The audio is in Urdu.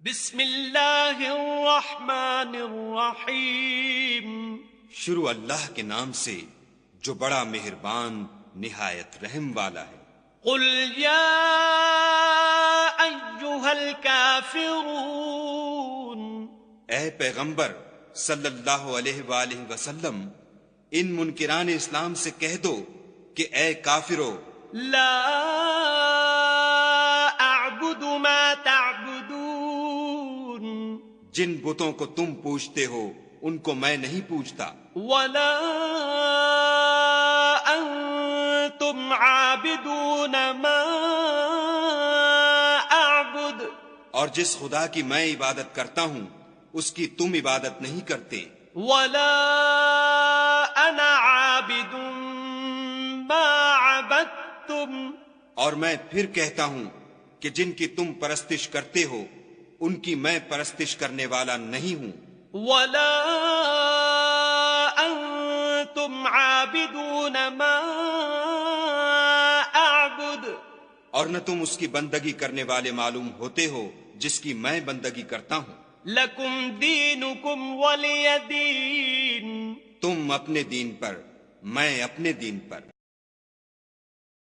بسم اللہ الرحمن الرحیم۔ شروع اللہ کے نام سے جو بڑا مہربان نہایت رحم والا ہے۔ قل یا ایھا الکافرون، اے پیغمبر صلی اللہ علیہ وآلہ وسلم ان منکران اسلام سے کہہ دو کہ اے کافرو، لا اعبد ما تعبدون، جن بتوں کو تم پوجتے ہو ان کو میں نہیں پوجتا، ولا انتم عابدون ما اعبد، اور جس خدا کی میں عبادت کرتا ہوں اس کی تم عبادت نہیں کرتے، ولا انا عابد ما عبدتم، اور میں پھر کہتا ہوں کہ جن کی تم پرستش کرتے ہو ان کی میں پرستش کرنے والا نہیں ہوں، ولا انتم عابدون ما اعبد، اور نہ تم اس کی بندگی کرنے والے معلوم ہوتے ہو جس کی میں بندگی کرتا ہوں، لکم دینکم ولی دین۔ تم اپنے دین پر، میں اپنے دین پر۔